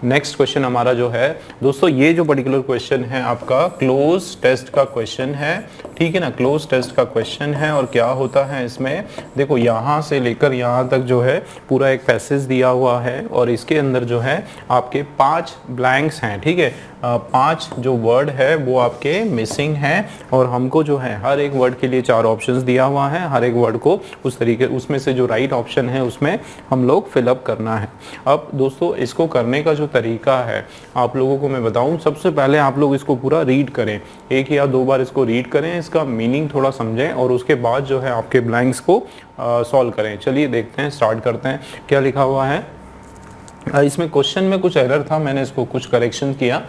Next question हमारा जो है दोस्तों, ये जो पर्टिकुलर क्वेश्चन है आपका क्लोज टेस्ट का क्वेश्चन है, ठीक है ना, क्लोज टेस्ट का क्वेश्चन है। और क्या होता है इसमें, देखो यहाँ से लेकर यहाँ तक जो है पूरा एक पैसेज दिया हुआ है और इसके अंदर जो है आपके 5 ब्लैंक्स हैं, ठीक है, 5 जो वर्ड है वो आपके मिसिंग हैं और हमको जो है हर एक वर्ड के लिए 4 ऑप्शंस दिया हुआ है। हर एक वर्ड को उस तरीके उसमें से जो राइट ऑप्शन है उसमें हम लोग फिलअप करना है। अब दोस्तों इसको करने का जो तरीका है आप लोगों को मैं बताऊं, सबसे पहले आप लोग इसको पूरा रीड करें, 1 या 2 बार इसको रीड करें, इसका मीनिंग थोड़ा समझें और उसके बाद जो है आपके ब्लैंक्स को सॉल्व करें। चलिए देखते हैं, स्टार्ट करते हैं क्या लिखा हुआ है। इसमें क्वेश्चन में कुछ एरर था, मैंने इसको कुछ करेक्शन किया।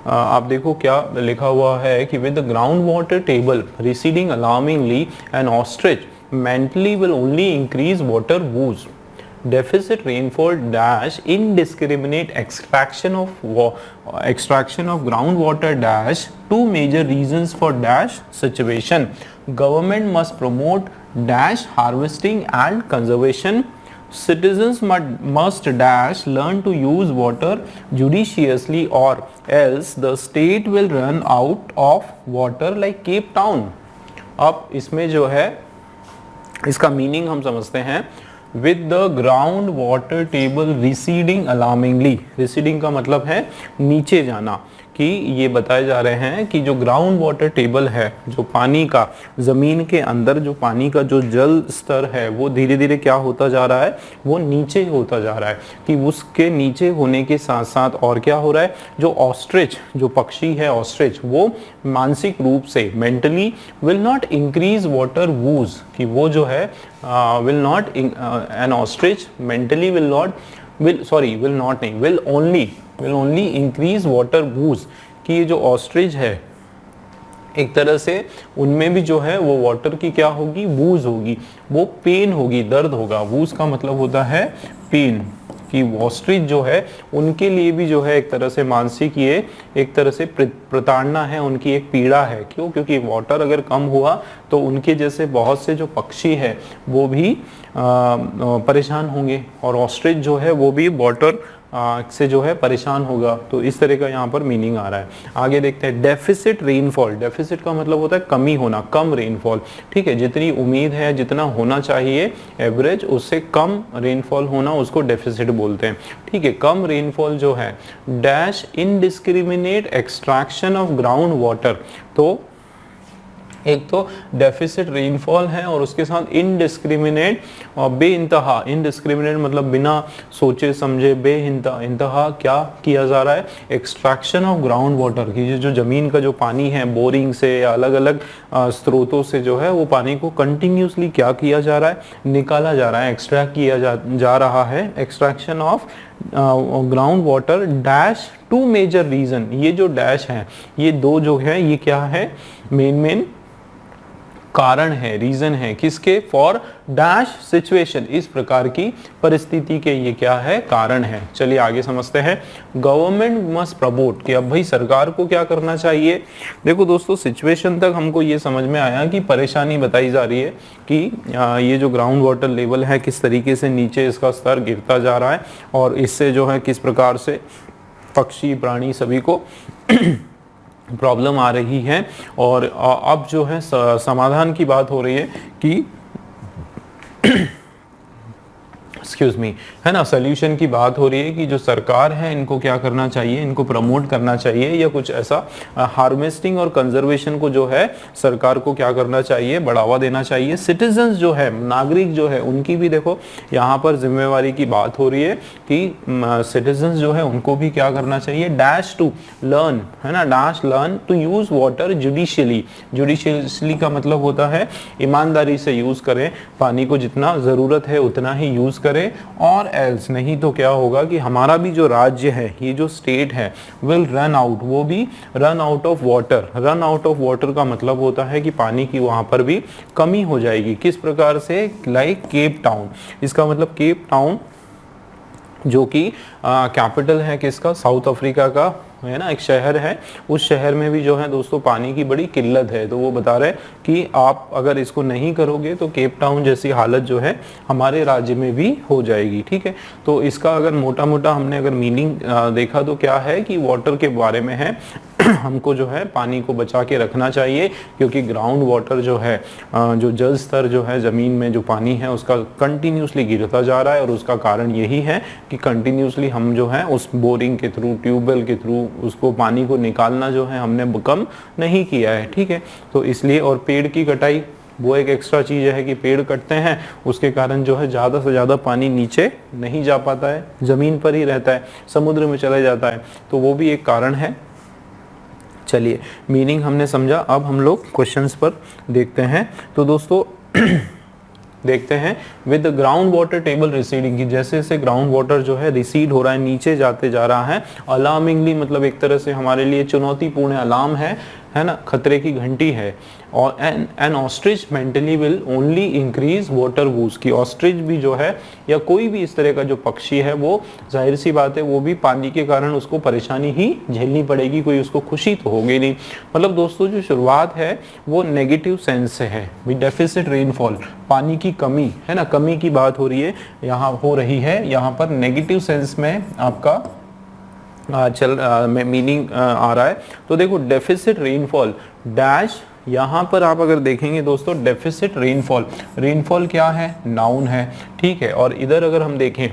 आप देखो क्या लिखा हुआ है कि with the ground water table receding alarmingly N ostrich mentally will only increase water whose deficit rainfall dash indiscriminate extraction of groundwater dash two major reasons for dash situation government must promote dash harvesting and conservation citizens must dash learn to use water judiciously or else the state will run out of water like Cape Town। अब इसमें जो है इसका meaning हम समझते हैं, with the ground water table receding alarmingly, receding का मतलब है नीचे जाना, कि ये बताए जा रहे हैं कि जो ग्राउंड वाटर टेबल है, जो पानी का ज़मीन के अंदर जो पानी का जो जल स्तर है वो धीरे धीरे क्या होता जा रहा है, वो नीचे होता जा रहा है। कि उसके नीचे होने के साथ साथ और क्या हो रहा है, जो ऑस्ट्रिच जो पक्षी है ऑस्ट्रिच, वो मानसिक रूप से mentally will not increase water whose, कि वो जो है will not an ostrich mentally will only increase water whose, कि ये जो ऑस्ट्रिच है एक तरह से उनमें भी जो है वो वाटर की क्या होगी, वूज होगी, वो पेन होगी, दर्द होगा। वूज का मतलब होता है पेन, कि ऑस्ट्रिच जो है उनके लिए भी जो है एक तरह से मानसिक ये एक तरह से प्रताड़ना है, उनकी एक पीड़ा है। क्यों? क्योंकि वाटर अगर कम हुआ तो उनके जैसे बहुत से जो पक्षी है वो भी परेशान होंगे और ऑस्ट्रिच जो है वो भी वाटर से जो है परेशान होगा। तो इस तरह का यहाँ पर मीनिंग आ रहा है। आगे देखते हैं, डेफिसिट रेनफॉल, डेफिसिट का मतलब होता है कमी होना, कम रेनफॉल, ठीक है, जितनी उम्मीद है जितना होना चाहिए एवरेज उससे कम रेनफॉल होना उसको डेफिसिट बोलते हैं, ठीक है। कम रेनफॉल जो है, dash indiscriminate extraction of ground water, तो एक तो डेफिसिट रेनफॉल है और उसके साथ इनडिस्क्रिमिनेट और बेइंतहा, इनडिस्क्रिमिनेट मतलब बिना सोचे समझे, बेइंतहा क्या किया जा रहा है, एक्सट्रैक्शन ऑफ ग्राउंड वाटर, की जो जमीन का जो पानी है बोरिंग से या अलग अलग स्रोतों से जो है वो पानी को कंटिन्यूसली क्या किया जा रहा है, निकाला जा रहा है, एक्सट्रैक्ट किया जा रहा है। Extraction of ground water dash two major reason, ये जो डैश है ये 2 जो है ये क्या है, मेन कारण है, रीजन है, किसके, फॉर डैश सिचुएशन, इस प्रकार की परिस्थिति के ये क्या है, कारण है। चलिए आगे समझते हैं, गवर्नमेंट मस्ट प्रमोट, कि अब भाई सरकार को क्या करना चाहिए। देखो दोस्तों सिचुएशन तक हमको ये समझ में आया कि परेशानी बताई जा रही है कि ये जो ग्राउंड वाटर लेवल है किस तरीके से नीचे इसका स्तर गिरता जा रहा है और इससे जो है किस प्रकार से पक्षी प्राणी सभी को प्रॉब्लम आ रही है। और अब जो है समाधान की बात हो रही है कि एक्सक्यूज मी, है ना, सोल्यूशन की बात हो रही है कि जो सरकार है इनको क्या करना चाहिए, इनको प्रमोट करना चाहिए या कुछ ऐसा हार्वेस्टिंग और कंजर्वेशन को जो है सरकार को क्या करना चाहिए, बढ़ावा देना चाहिए। सिटीजन्स जो है, नागरिक जो है, उनकी भी देखो यहाँ पर जिम्मेवारी की बात हो रही है कि सिटीजन्स जो है उनको भी क्या करना चाहिए, डैश टू लर्न, है ना, dash learn to use water judiciously, judiciously का मतलब होता है ईमानदारी से यूज करें, पानी को जितना जरूरत है उतना ही यूज करें, और एल्स नहीं तो क्या होगा कि हमारा भी जो राज्य है, ये जो स्टेट है, विल रन आउट, वो भी run out of water. Run out of water का मतलब होता है कि पानी की वहां पर भी कमी हो जाएगी। किस प्रकार से, लाइक केप टाउन, इसका मतलब केप टाउन जो कि कैपिटल है किसका, साउथ अफ्रीका का, है ना, एक शहर है, उस शहर में भी जो है दोस्तों पानी की बड़ी किल्लत है। तो वो बता रहे कि आप अगर इसको नहीं करोगे तो केप टाउन जैसी हालत जो है हमारे राज्य में भी हो जाएगी। ठीक है, तो इसका अगर मोटा मोटा हमने अगर मीनिंग देखा तो क्या है कि वाटर के बारे में है हमको जो है पानी को बचा के रखना चाहिए, क्योंकि ग्राउंड वाटर जो है जो जल स्तर जो है ज़मीन में जो पानी है उसका कंटिन्यूसली गिरता जा रहा है, और उसका कारण यही है कि कंटिन्यूसली हम जो है उस बोरिंग के थ्रू, ट्यूबवेल के थ्रू उसको पानी को निकालना जो है हमने कम नहीं किया है। ठीक है, तो इसलिए, और पेड़ की कटाई वो एक एक्स्ट्रा चीज़ है कि पेड़ कटते हैं, उसके कारण जो है ज़्यादा से ज़्यादा पानी नीचे नहीं जा पाता है, ज़मीन पर ही रहता है, समुद्र में चला जाता है, तो वो भी एक कारण है। चलिए, मीनिंग हमने समझा, अब हम लोग क्वेश्चंस पर देखते हैं। तो दोस्तों देखते हैं, with ground water table receding, की जैसे जैसे ग्राउंड वाटर जो है रिसीड हो रहा है, नीचे जाते जा रहा है, अलार्मिंगली मतलब एक तरह से हमारे लिए चुनौतीपूर्ण अलार्म है ना, खतरे की घंटी है। और N ostrich mentally will only increase water whose, की ऑस्ट्रिच भी जो है या कोई भी इस तरह का जो पक्षी है वो जाहिर सी बात है वो भी पानी के कारण उसको परेशानी ही झेलनी पड़ेगी, कोई उसको खुशी तो होगी नहीं। मतलब दोस्तों जो शुरुआत है वो नेगेटिव सेंस से है, डेफिसिट रेनफॉल, पानी की कमी है ना, कमी की बात हो रही है, यहाँ हो रही है, यहाँ पर नेगेटिव सेंस में आपका मीनिंग आ रहा है। तो देखो डेफिसिट रेनफॉल डैश, यहाँ पर आप अगर देखेंगे दोस्तों डेफिसिट रेनफॉल, रेनफॉल क्या है, नाउन है। ठीक है, और इधर अगर हम देखें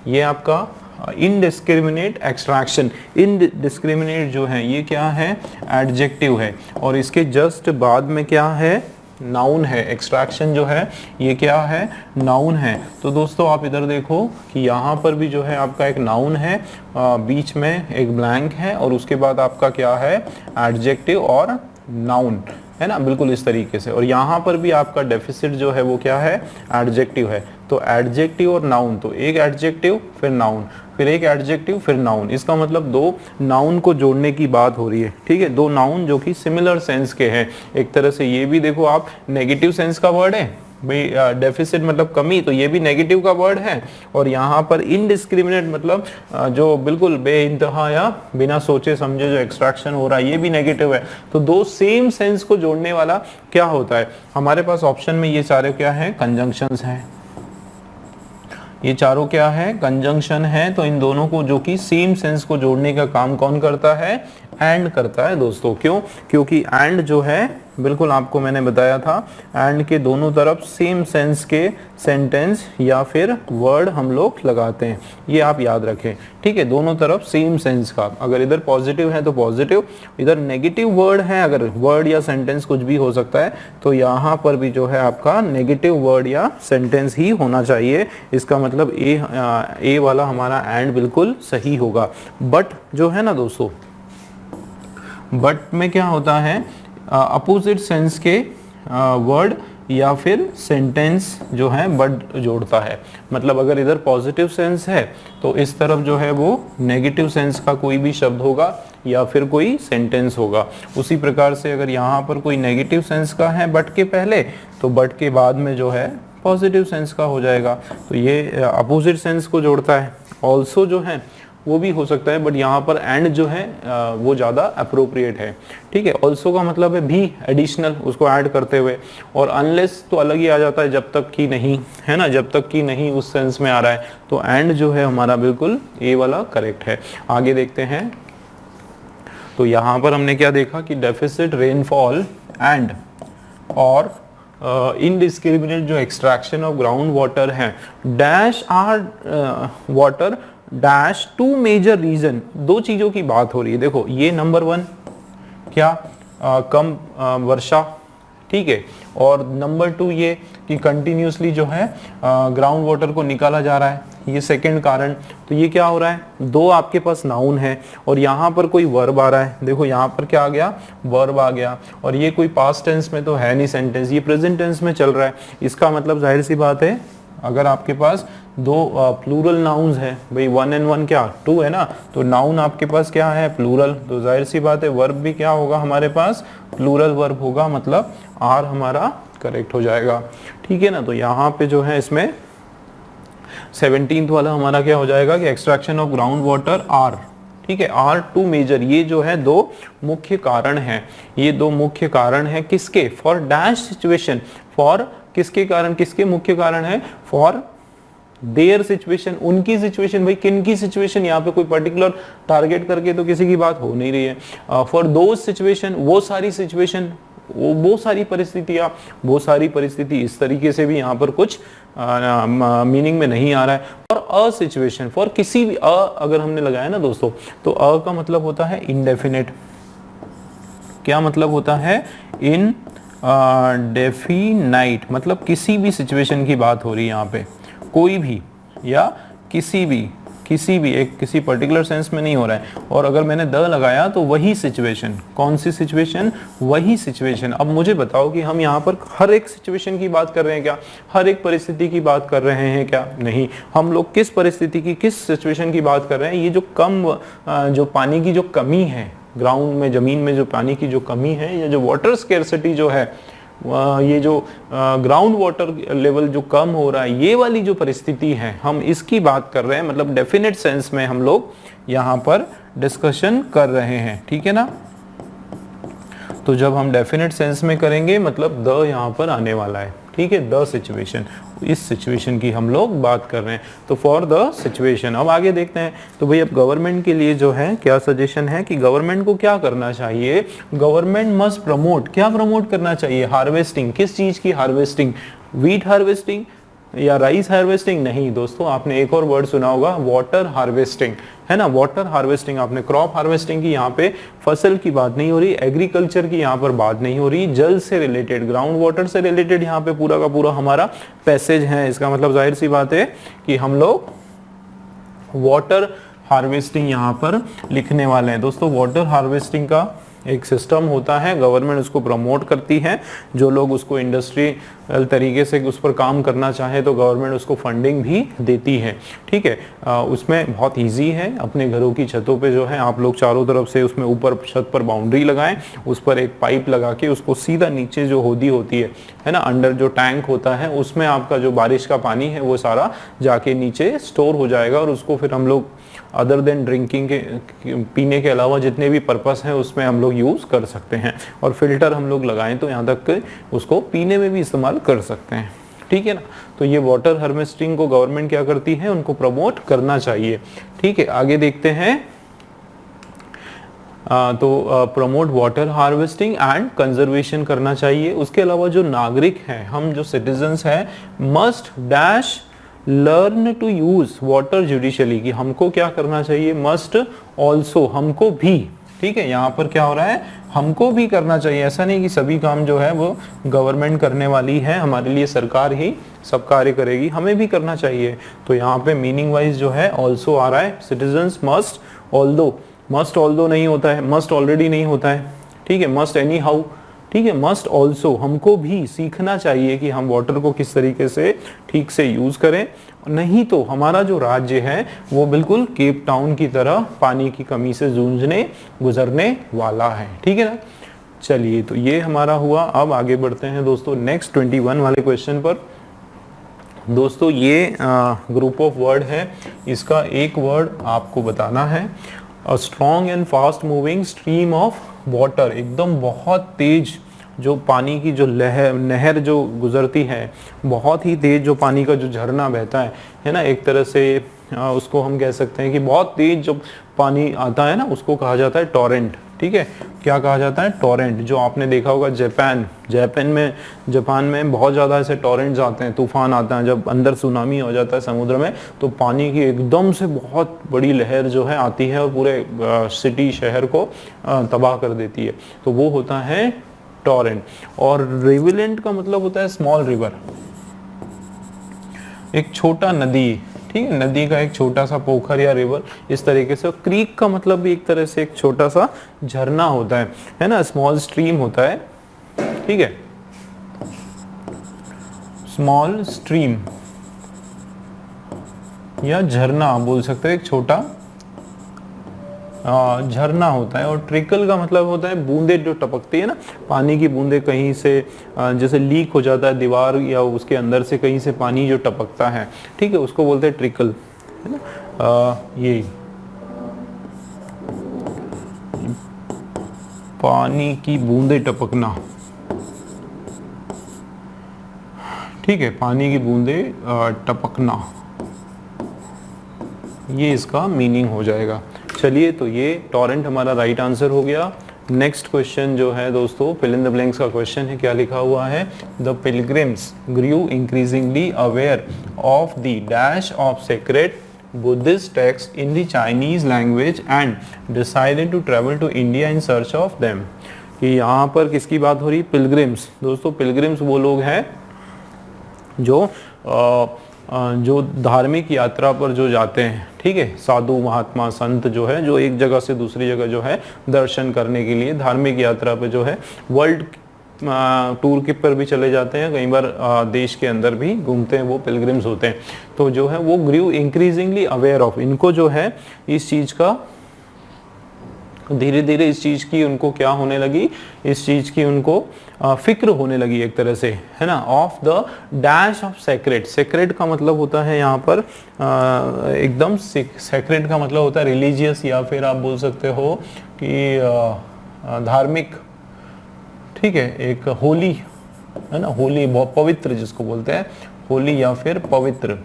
ये आपका इनडिस्क्रिमिनेट एक्सट्रैक्शन, इनडिस्क्रिमिनेट जो है ये क्या है, एडजेक्टिव है, और इसके जस्ट बाद में क्या है, नाउन है। एक्सट्रैक्शन जो है ये क्या है, नाउन है। तो दोस्तों आप इधर देखो कि यहाँ पर भी जो है आपका एक नाउन है, बीच में एक ब्लैंक है, और उसके बाद आपका क्या है, एडजेक्टिव और नाउन, है ना, बिल्कुल इस तरीके से। और यहाँ पर भी आपका डेफिसिट जो है वो क्या है, एडजेक्टिव है। तो एडजेक्टिव और नाउन, तो एक एडजेक्टिव फिर नाउन, फिर एक एडजेक्टिव फिर नाउन, इसका मतलब दो नाउन को जोड़ने की बात हो रही है। ठीक है, दो नाउन जो कि सिमिलर सेंस के हैं। एक तरह से ये भी देखो आप नेगेटिव सेंस का वर्ड है भाई, डेफिसिट मतलब कमी, तो ये भी नेगेटिव का वर्ड है। और यहाँ पर इनडिस्क्रिमिनेट मतलब जो बिल्कुल बेइंतहा या बिना सोचे समझे जो एक्सट्रैक्शन हो रहा है ये भी नेगेटिव है। तो दो सेम सेंस को जोड़ने वाला क्या होता है, हमारे पास ऑप्शन में ये सारे क्या है, कंजंक्शंस हैं, ये चारों क्या है, कंजंक्शन है। तो इन दोनों को जो कि सेम सेंस को जोड़ने का काम कौन करता है, एंड करता है दोस्तों। क्यों, क्योंकि एंड जो है बिल्कुल आपको मैंने बताया था, एंड के दोनों तरफ सेम सेंस के सेंटेंस या फिर वर्ड हम लोग लगाते हैं, ये आप याद रखें। ठीक है, दोनों तरफ सेम सेंस का, अगर इधर पॉजिटिव है तो पॉजिटिव, इधर नेगेटिव वर्ड है, अगर वर्ड या सेंटेंस कुछ भी हो सकता है, तो यहाँ पर भी जो है आपका नेगेटिव वर्ड या सेंटेंस ही होना चाहिए। इसका मतलब ए वाला हमारा एंड बिल्कुल सही होगा। बट जो है ना दोस्तों, बट में क्या होता है, अपोजिट सेंस के वर्ड या फिर सेंटेंस जो है बट जोड़ता है। मतलब अगर इधर पॉजिटिव सेंस है तो इस तरफ जो है वो नेगेटिव सेंस का कोई भी शब्द होगा या फिर कोई सेंटेंस होगा। उसी प्रकार से अगर यहाँ पर कोई नेगेटिव सेंस का है बट के पहले, तो बट के बाद में जो है पॉजिटिव सेंस का हो जाएगा। तो ये अपोजिट सेंस को जोड़ता है। ऑल्सो जो है वो भी हो सकता है, बट यहाँ पर एंड जो है वो ज़्यादा अप्रोप्रिएट है। ठीक है, ऑल्सो का मतलब है भी, एडिशनल, उसको ऐड करते हुए। और अनलेस तो अलग ही आ जाता है, जब तक कि नहीं, है ना, जब तक कि नहीं उस सेंस में आ रहा है। तो एंड जो है हमारा बिल्कुल ए वाला करेक्ट है। आगे देखते हैं। तो यहाँ पर हमने क्या देखा कि डेफिसिट रेनफॉल एंड और इनडिस्क्रिमिनेट जो एक्सट्रैक्शन ऑफ ग्राउंड वाटर है, dash are water dash two major reason, दो चीजों की बात हो रही है। देखो ये नंबर वन क्या, कम वर्षा, ठीक है, और नंबर टू ये कि कंटिन्यूसली जो है ग्राउंड वाटर को निकाला जा रहा है, ये सेकंड कारण। तो ये क्या हो रहा है, दो आपके पास नाउन है और यहाँ पर कोई वर्ब आ रहा है। देखो यहाँ पर क्या आ गया, वर्ब आ गया, और ये कोई पास्ट टेंस में तो है नहीं सेंटेंस, ये प्रेजेंट टेंस में चल रहा है। इसका मतलब जाहिर सी बात है, अगर आपके पास दो प्लूरल नाउन्स है, भाई वन एंड वन क्या, टू है ना, तो नाउन आपके पास क्या है, प्लूरल, तो जाहिर सी बात है वर्ब भी क्या होगा हमारे पास, प्लूरल वर्ब होगा, मतलब आर हमारा करेक्ट हो जाएगा। ठीक है ना, तो यहाँ पे जो है इसमें 17th वाला हमारा क्या हो जाएगा कि extraction of ground water are, ठीक है, आर टू मेजर, ये जो है दो मुख्य कारण हैं, ये दो मुख्य कारण हैं किसके, फॉर डैश सिचुएशन, फॉर किसके कारण, किसके मुख्य कारण है, फॉर देयर सिचुएशन, उनकी सिचुएशन, भाई किन की सिचुएशन, यहाँ पे कोई पर्टिकुलर टारगेट करके तो किसी की बात हो नहीं रही है। फॉर दोज सिचुएशन, वो सारी सिचुएशन, वो सारी परिस्थितियां, वो सारी परिस्थिति, इस तरीके से भी यहाँ पर कुछ मीनिंग में नहीं आ रहा है। और अ सिचुएशन, फॉर किसी भी, अगर हमने लगाया ना दोस्तों, तो अ का मतलब होता है इनडेफिनेट, क्या मतलब होता है, इन डेफिनाइट, मतलब किसी भी सिचुएशन की बात हो रही है यहाँ पे, कोई भी या किसी भी एक किसी पर्टिकुलर सेंस में नहीं हो रहा है। और अगर मैंने द लगाया तो वही सिचुएशन, कौन सी सिचुएशन, वही सिचुएशन। अब मुझे बताओ कि हम यहाँ पर हर एक सिचुएशन की बात कर रहे हैं क्या, हर एक परिस्थिति की बात कर रहे हैं क्या, नहीं, हम लोग किस परिस्थिति की, किस सिचुएशन की बात कर रहे हैं, ये जो जो पानी की जो कमी है, ग्राउंड में, जमीन में जो पानी की जो कमी है, या जो वाटर स्केर्सिटी जो है, ये जो ग्राउंड वाटर लेवल जो कम हो रहा है, ये वाली जो परिस्थिति है, हम इसकी बात कर रहे हैं, मतलब डेफिनेट सेंस में हम लोग यहाँ पर डिस्कशन कर रहे हैं, ठीक है ना। तो जब हम डेफिनेट सेंस में करेंगे, मतलब द यहाँ पर आने वाला है, ठीक है, द सिचुएशन, इस सिचुएशन की हम लोग बात कर रहे हैं, तो फॉर द सिचुएशन। अब आगे देखते हैं, तो भाई अब गवर्नमेंट के लिए जो है क्या सजेशन है कि गवर्नमेंट को क्या करना चाहिए, गवर्नमेंट मस्ट प्रमोट, क्या प्रमोट करना चाहिए, हार्वेस्टिंग, किस चीज की हार्वेस्टिंग, व्हीट हार्वेस्टिंग या राइस हार्वेस्टिंग, नहीं दोस्तों, आपने एक और वर्ड सुना होगा, वाटर हार्वेस्टिंग, है ना, वाटर हार्वेस्टिंग, आपने क्रॉप हार्वेस्टिंग की, यहाँ पे फसल की बात नहीं हो रही, एग्रीकल्चर की यहाँ पर बात नहीं हो रही, जल से रिलेटेड, ग्राउंड वाटर से रिलेटेड यहाँ पे पूरा का पूरा हमारा पैसेज है। इसका मतलब जाहिर सी बात है कि हम लोग वाटर हार्वेस्टिंग यहाँ पर लिखने वाले हैं। दोस्तों वाटर हार्वेस्टिंग का एक सिस्टम होता है, गवर्नमेंट उसको प्रमोट करती है, जो लोग उसको इंडस्ट्रियल तरीके से उस पर काम करना चाहे तो गवर्नमेंट उसको फंडिंग भी देती है, ठीक है। उसमें बहुत इजी है, अपने घरों की छतों पे जो है आप लोग चारों तरफ से उसमें ऊपर छत पर बाउंड्री लगाएं, उस पर एक पाइप लगा के उसको सीधा नीचे जो होदी होती है ना, अंडर जो टैंक होता है, उसमें आपका जो बारिश का पानी है वो सारा जाके नीचे स्टोर हो जाएगा, और उसको फिर हम लोग अदर देन ड्रिंकिंग के, पीने के अलावा जितने भी पर्पस हैं उसमें हम लोग यूज़ कर सकते हैं। और फिल्टर हम लोग लगाएं तो यहाँ तक उसको पीने में भी इस्तेमाल कर सकते हैं, ठीक है ना। तो ये वाटर हार्वेस्टिंग को गवर्नमेंट क्या करती है, उनको प्रमोट करना चाहिए, ठीक है। आगे देखते हैं, तो promote water harvesting and conservation करना चाहिए। उसके अलावा जो नागरिक हैं, हम जो सिटीजन्स हैं, must dash learn to use water judiciously, कि हमको क्या करना चाहिए, मस्ट ऑल्सो, हमको भी, ठीक है, यहाँ पर क्या हो रहा है, हमको भी करना चाहिए। ऐसा नहीं कि सभी काम जो है वो गवर्नमेंट करने वाली है, हमारे लिए सरकार ही सब कार्य करेगी, हमें भी करना चाहिए। तो यहाँ पे मीनिंग वाइज जो है ऑल्सो आ रहा है, citizens must although, must although नहीं होता है, मस्ट ऑलरेडी नहीं होता है, ठीक है, मस्ट एनी हाउ, ठीक है, मस्ट ऑल्सो, हमको भी सीखना चाहिए कि हम वाटर को किस तरीके से ठीक से यूज करें, नहीं तो हमारा जो राज्य है वो बिल्कुल केप टाउन की तरह पानी की कमी से जूझने गुजरने वाला है, ठीक है ना। चलिए, तो ये हमारा हुआ। अब आगे बढ़ते हैं दोस्तों नेक्स्ट 21 वाले क्वेश्चन पर। दोस्तों ये ग्रुप ऑफ वर्ड है, इसका एक वर्ड आपको बताना है, a strong and fast moving stream of water, एकदम बहुत तेज जो पानी की जो नहर जो गुजरती है, बहुत ही तेज जो पानी का जो झरना बहता है ना, एक तरह से उसको हम कह सकते हैं कि बहुत तेज जो पानी आता है ना, उसको कहा जाता है टॉरेंट, ठीक है। क्या कहा जाता है, टॉरेंट। जो आपने देखा होगा जापान में बहुत ज़्यादा ऐसे टॉरेंट्स आते हैं, तूफान आता है, जब अंदर सुनामी हो जाता है समुद्र में, तो पानी की एकदम से बहुत बड़ी लहर जो है आती है और पूरे सिटी शहर को तबाह कर देती है, तो वो होता है टॉरेंट। और रिवलेंट का मतलब होता है स्मॉल रिवर, एक छोटा नदी, ठीक है, नदी का एक छोटा सा पोखर या रिवर, इस तरीके से। क्रीक का मतलब भी एक तरह से एक छोटा सा झरना होता है ना, स्मॉल स्ट्रीम होता है, ठीक है, स्मॉल स्ट्रीम या झरना बोल सकते हैं, एक छोटा झरना होता है। और ट्रिकल का मतलब होता है बूंदे जो टपकती है ना, पानी की बूंदे कहीं से जैसे लीक हो जाता है दीवार या उसके अंदर से कहीं से पानी जो टपकता है, ठीक है, उसको बोलते हैं ट्रिकल, है ना। ये पानी की बूंदे टपकना, ठीक है, पानी की बूंदे टपकना, ये इसका मीनिंग हो जाएगा। चलिए, तो ये टॉरेंट हमारा राइट आंसर हो गया। नेक्स्ट क्वेश्चन जो है दोस्तों, फिल इन द ब्लैंक्स का क्वेश्चन है। क्या लिखा हुआ है? The pilgrims grew increasingly aware of the dash of secret Buddhist text in the Chinese language and decided to travel to India in search of them. कि यहाँ पर किसकी बात हो रही? पिलग्रिम्स। दोस्तों, पिलग्रिम्स वो लोग हैं जो धार्मिक यात्रा पर जो जाते हैं, ठीक है, साधु महात्मा संत जो है, जो एक जगह से दूसरी जगह जो है दर्शन करने के लिए धार्मिक यात्रा पे जो है वर्ल्ड टूर के पर भी चले जाते हैं, कई बार देश के अंदर भी घूमते हैं, वो पिलग्रिम्स होते हैं। तो जो है वो ग्रू इंक्रीजिंगली अवेयर ऑफ, इनको जो है इस चीज का धीरे धीरे इस चीज की उनको क्या होने लगी, इस चीज की उनको फिक्र होने लगी एक तरह से, है ना, of the dash of secret. Secret का मतलब होता है यहाँ पर एकदम, सेक्रेट का मतलब होता है रिलीजियस, या फिर आप बोल सकते हो कि धार्मिक, ठीक है, एक होली, है ना, होली, बहुत पवित्र जिसको बोलते हैं होली या फिर पवित्र।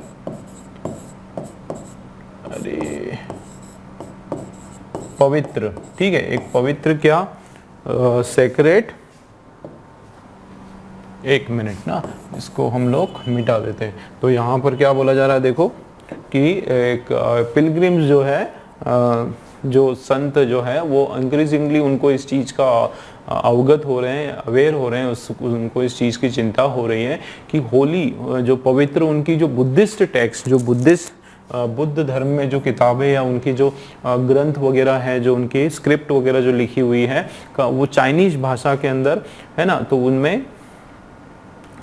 अरे पवित्र, ठीक है, एक पवित्र क्या, सेक्रेट। एक मिनट ना, इसको हम लोग मिटा देते हैं। तो यहाँ पर क्या बोला जा रहा है, देखो कि एक पिलग्रिम्स जो है, जो संत जो है वो इंक्रीजिंगली उनको इस चीज़ का अवगत हो रहे हैं, अवेयर हो रहे हैं, उनको इस चीज़ की चिंता हो रही है कि होली जो पवित्र, उनकी जो बुद्धिस्ट टेक्स्ट, जो बुद्ध धर्म में जो किताबें या उनकी जो ग्रंथ वगैरह है, जो उनकी स्क्रिप्ट वगैरह जो लिखी हुई है, वो चाइनीज भाषा के अंदर है ना, तो उनमें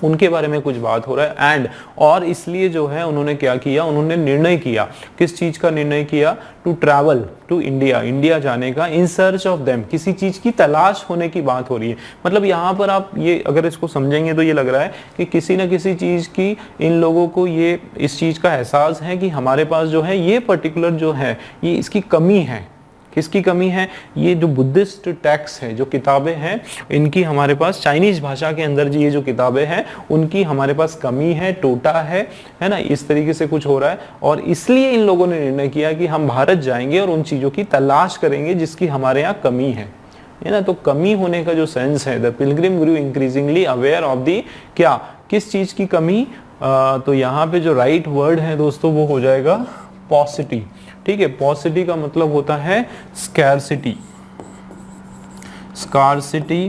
उनके बारे में कुछ बात हो रहा है। एंड और इसलिए जो है उन्होंने क्या किया, उन्होंने निर्णय किया, किस चीज का निर्णय किया? To travel to India, India जाने का, इन सर्च ऑफ देम, किसी चीज की तलाश होने की बात हो रही है। मतलब यहाँ पर आप ये अगर इसको समझेंगे तो ये लग रहा है कि किसी न किसी चीज की इन लोगों को ये इस चीज का एहसास है कि हमारे पास जो है ये पर्टिकुलर जो है ये इसकी कमी है। किसकी कमी है? ये जो बुद्धिस्ट टेक्स्ट है, जो किताबें हैं, इनकी हमारे पास चाइनीज भाषा के अंदर ये जो किताबें हैं उनकी हमारे पास कमी है, टोटा है ना, इस तरीके से कुछ हो रहा है। और इसलिए इन लोगों ने निर्णय किया कि हम भारत जाएंगे और उन चीजों की तलाश करेंगे जिसकी हमारे यहाँ कमी है ना। तो कमी होने का जो सेंस है, the pilgrim grew increasingly aware of the, क्या, किस चीज की कमी? तो यहाँ पे जो राइट वर्ड है दोस्तों वो हो जाएगा पॉसिटी, ठीक है। पॉसिटी का मतलब होता है स्कैरसिटी, स्कार्सिटी,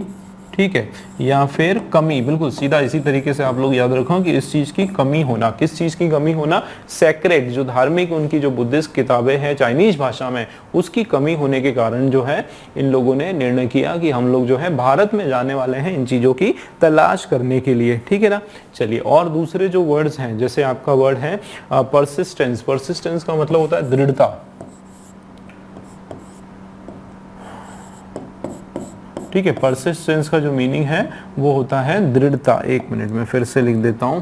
ठीक है, या फिर कमी। बिल्कुल सीधा इसी तरीके से आप लोग याद रखो कि इस चीज की कमी होना, किस चीज की कमी होना? सेक्रेट, जो धार्मिक उनकी जो बुद्धिस्ट किताबें हैं चाइनीज भाषा में, उसकी कमी होने के कारण जो है इन लोगों ने निर्णय किया कि हम लोग जो है भारत में जाने वाले हैं इन चीजों की तलाश करने के लिए, ठीक है ना। चलिए, और दूसरे जो वर्ड्स हैं, जैसे आपका वर्ड है परसिस्टेंस। परसिस्टेंस का मतलब होता है दृढ़ता, ठीक है। परसिस्टेंस का जो मीनिंग है वो होता है दृढ़ता। एक मिनट में फिर से लिख देता हूं,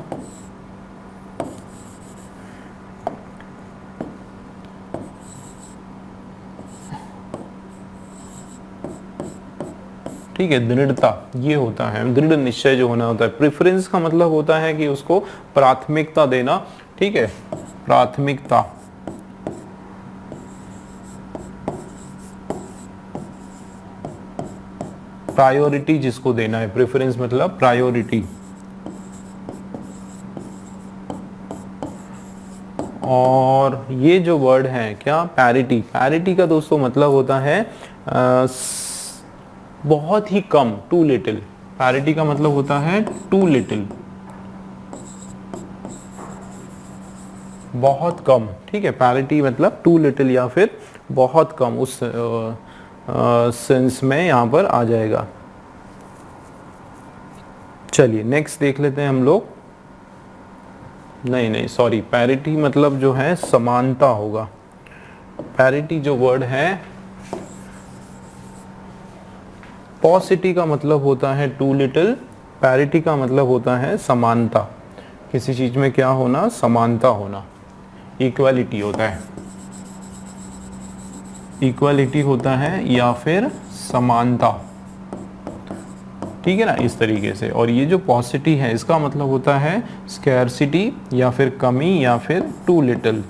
ठीक है, दृढ़ता ये होता है, दृढ़ निश्चय जो होना होता है। प्रेफरेंस का मतलब होता है कि उसको प्राथमिकता देना, ठीक है, प्राथमिकता। प्रायोरिटी जिसको देना है, प्रेफरेंस मतलब प्रायोरिटी। और ये जो वर्ड है क्या, पैरिटी। पैरिटी का दोस्तों मतलब होता है बहुत ही कम, टू लिटिल। पैरिटी का मतलब होता है टू लिटिल, बहुत कम, ठीक है। पैरिटी मतलब टू लिटिल या फिर बहुत कम, उस सेंस में यहां पर आ जाएगा। चलिए नेक्स्ट देख लेते हैं हम लोग। नहीं सॉरी, पैरिटी मतलब जो है समानता होगा। पैरिटी जो वर्ड है, पॉसिटी का मतलब होता है टू लिटिल, पैरिटी का मतलब होता है समानता। किसी चीज में क्या होना? समानता होना, इक्वालिटी होता है, इक्वालिटी होता है या फिर समानता, ठीक है ना, इस तरीके से। और ये जो पॉसिटी है इसका मतलब होता है स्कैरसिटी या फिर कमी या फिर टू लिटिल।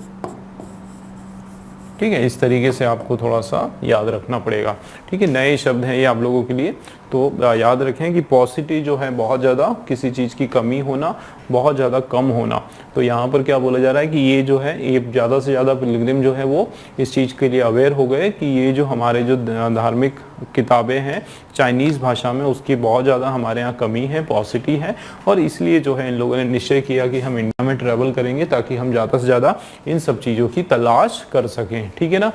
ठीक है, इस तरीके से आपको थोड़ा सा याद रखना पड़ेगा। ठीक है, नए शब्द हैं ये आप लोगों के लिए, तो याद रखें कि पॉसिटी जो है बहुत ज़्यादा किसी चीज़ की कमी होना, बहुत ज़्यादा कम होना। तो यहाँ पर क्या बोला जा रहा है कि ये जो है, ये ज़्यादा से ज़्यादा पिलग्रिम जो है वो इस चीज़ के लिए अवेयर हो गए कि ये जो हमारे जो धार्मिक किताबें हैं चाइनीज़ भाषा में, उसकी बहुत ज़्यादा हमारे यहाँ कमी है, पॉसिटी है। और इसलिए जो है इन लोगों ने निश्चय किया कि हम इंडिया में ट्रैवल करेंगे ताकि हम ज़्यादा से ज़्यादा इन सब चीज़ों की तलाश कर सकें। ठीक है ना।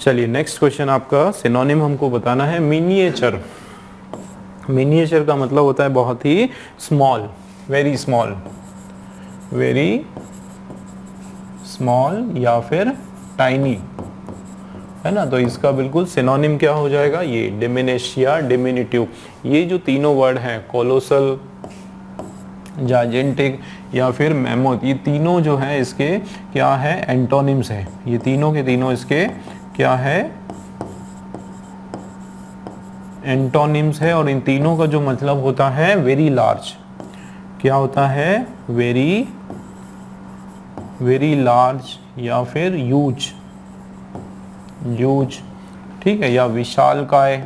चलिए नेक्स्ट क्वेश्चन आपका सिनोनिम हमको बताना है मिनिएचर। मिनिएचर का मतलब होता है बहुत ही small, very small, very small या फिर टाइनी, है ना। तो इसका बिल्कुल सिनोनिम क्या हो जाएगा, ये डिमिनिश या डिमिनिटिव। ये जो तीनों वर्ड हैं कोलोसल, जाइजेंटिक या फिर मैमोथ, ये तीनों जो है इसके क्या है, एंटोनिम्स है। ये तीनों के तीनों इसके क्या है, एंटोनिम्स है। और इन तीनों का जो मतलब होता है वेरी लार्ज, क्या होता है, वेरी वेरी लार्ज या फिर ह्यूज, ह्यूज। ठीक है, या विशालकाय,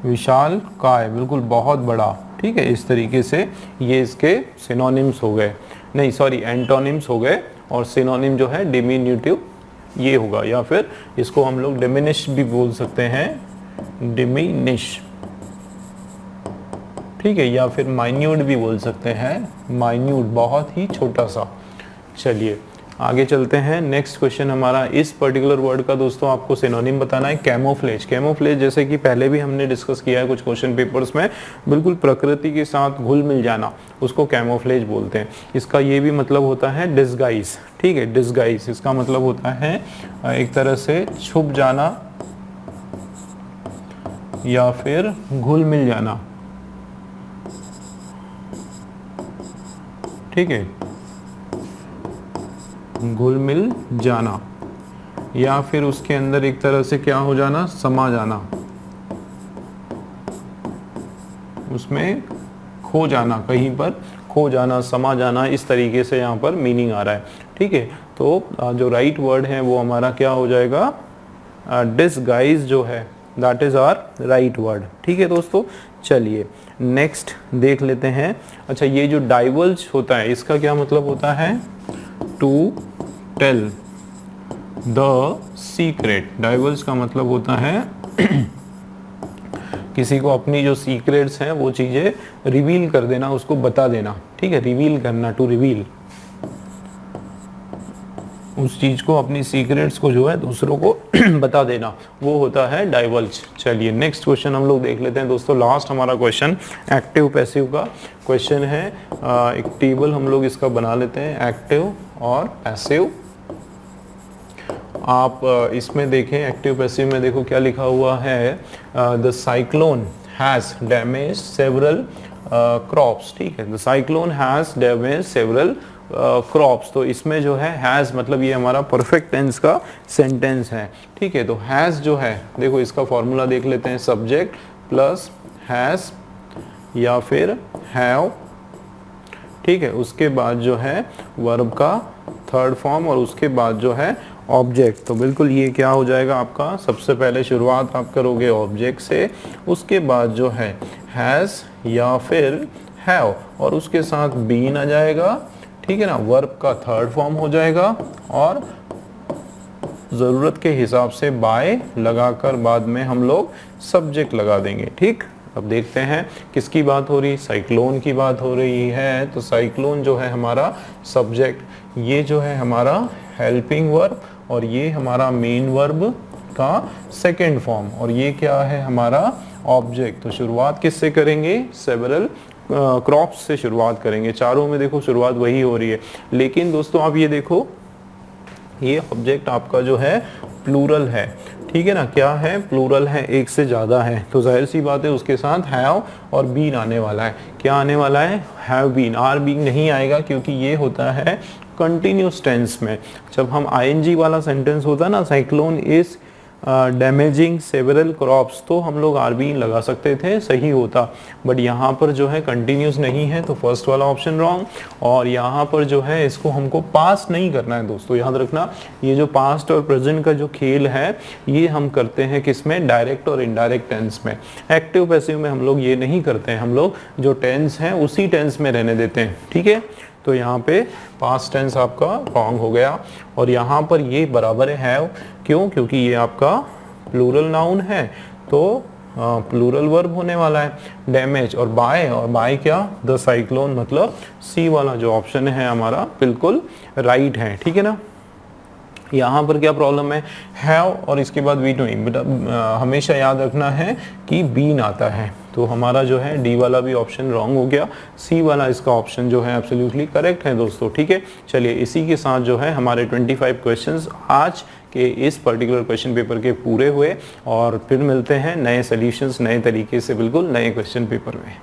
विशालकाय, बिल्कुल बहुत बड़ा। ठीक है, इस तरीके से ये इसके सिनोनिम्स हो गए, नहीं सॉरी एंटोनिम्स हो गए। और सिनोनिम जो है डिमिन्यूटिव ये होगा, या फिर इसको हम लोग डिमिनिश भी बोल सकते हैं, डिमिनिश। ठीक है, या फिर माइन्यूट भी बोल सकते हैं, माइन्यूट, बहुत ही छोटा सा। चलिए आगे चलते हैं। नेक्स्ट क्वेश्चन हमारा इस पर्टिकुलर वर्ड का दोस्तों आपको सिनोनिम बताना है कैमोफ्लेज। कैमोफ्लेज जैसे कि पहले भी हमने डिस्कस किया है कुछ क्वेश्चन पेपर्स में, बिल्कुल प्रकृति के साथ घुल मिल जाना, उसको कैमोफ्लेज बोलते हैं। इसका ये भी मतलब होता है डिस्गाइज। ठीक है, डिस्गाइज इसका मतलब होता है एक तरह से छुप जाना या फिर घुल मिल जाना। ठीक है, घुल मिल जाना या फिर उसके अंदर एक तरह से क्या हो जाना, समा जाना, उसमें खो जाना, कहीं पर खो जाना, समा जाना, इस तरीके से यहाँ पर मीनिंग आ रहा है। ठीक है, तो जो राइट वर्ड है वो हमारा क्या हो जाएगा, डिसगाइज जो है, that is our right word. ठीक है दोस्तों, चलिए नेक्स्ट देख लेते हैं। अच्छा, ये जो डाइवल्ज होता है इसका क्या मतलब होता है, to tell the secret. Divulge का मतलब होता है किसी को अपनी जो सीक्रेट्स हैं वो चीजें रिवील कर देना, उसको बता देना। ठीक है, रिवील करना, टू रिवील, उस चीज को, अपनी सीक्रेट्स को जो है दूसरों को बता देना, वो होता है डाइवल्ज। चलिए नेक्स्ट क्वेश्चन हम लोग देख लेते हैं दोस्तों। लास्ट हमारा क्वेश्चन एक्टिव पैसिव का क्वेश्चन है। एक टेबल हम लोग इसका बना लेते हैं, एक्टिव और पैसिव। आप इसमें देखें, एक्टिव पैसिव में देखो क्या लिखा हुआ है, the cyclone has damage several crops. ठीक है, the cyclone has damage several crops. तो इसमें जो है हैज़ मतलब ये हमारा परफेक्ट टेंस का सेंटेंस है। ठीक है, तो हैज़ जो है देखो इसका फॉर्मूला देख लेते हैं, सब्जेक्ट प्लस हैज़ या फिर हैव। ठीक है, उसके बाद जो है वर्ब का थर्ड फॉर्म और उसके बाद जो है ऑब्जेक्ट। तो बिल्कुल ये क्या हो जाएगा आपका, सबसे पहले शुरुआत आप करोगे ऑब्जेक्ट से, उसके बाद जो है हैज़ या फिर हैव और उसके साथ बीन आ जाएगा। ठीक है ना, वर्ब का थर्ड फॉर्म हो जाएगा और ज़रूरत के हिसाब से बाय लगाकर बाद में हम लोग सब्जेक्ट लगा देंगे। ठीक, अब देखते हैं किसकी बात हो रही, साइक्लोन की बात हो रही है। तो साइक्लोन जो है हमारा सब्जेक्ट, ये जो है हमारा हेल्पिंग वर्ब और ये हमारा मेन वर्ब का सेकेंड फॉर्म और ये क्या है हमारा ऑब्जेक्ट। तो शुरुआत किससे करेंगे, सेवरल क्रॉप्स से शुरुआत करेंगे। चारों में देखो शुरुआत वही हो रही है, लेकिन दोस्तों आप ये देखो ये ऑब्जेक्ट आपका जो है प्लूरल है। ठीक है ना, क्या है, प्लूरल है, एक से ज़्यादा है, तो जाहिर सी बात है उसके साथ हैव और बीन आने वाला है। क्या आने वाला है, हैव बीन। आर बीन नहीं आएगा क्योंकि ये होता है कंटिन्यूस टेंस में। जब हम आईएनजी वाला सेंटेंस होता है ना, cyclone is damaging several crops, तो हम लोग आर बी लगा सकते थे, सही होता, बट यहाँ पर जो है कंटिन्यूस नहीं है, तो फर्स्ट वाला ऑप्शन रॉन्ग। और यहाँ पर जो है इसको हमको पास नहीं करना है दोस्तों, याद रखना ये जो पास्ट और प्रेजेंट का जो खेल है ये हम करते हैं किसमें, डायरेक्ट और इनडायरेक्ट टेंस में। एक्टिव पैसिव में हम लोग ये नहीं करते हैं, हम लोग जो टेंस है उसी टेंस में रहने देते हैं, ठीक है। तो यहाँ पे पास्ट टेंस आपका रॉन्ग हो गया, और यहाँ पर ये बराबर है हैव, क्यों, क्योंकि ये आपका प्लूरल नाउन है, तो प्लूरल वर्ब होने वाला है। डैमेज और बाय क्या, द साइक्लोन, मतलब सी वाला जो ऑप्शन है हमारा बिल्कुल राइट है, ठीक है ना। यहाँ पर क्या प्रॉब्लम है, हैव और इसके बाद वी डूइंग, बेटा हमेशा याद रखना है कि बीन आता है, तो हमारा जो है डी वाला भी ऑप्शन रॉन्ग हो गया, सी वाला इसका ऑप्शन जो है एब्सोल्युटली करेक्ट है दोस्तों, ठीक है। चलिए इसी के साथ जो है हमारे 25 क्वेश्चंस आज के इस पर्टिकुलर क्वेश्चन पेपर के पूरे हुए, और फिर मिलते हैं नए सॉल्यूशंस नए तरीके से बिल्कुल नए क्वेश्चन पेपर में।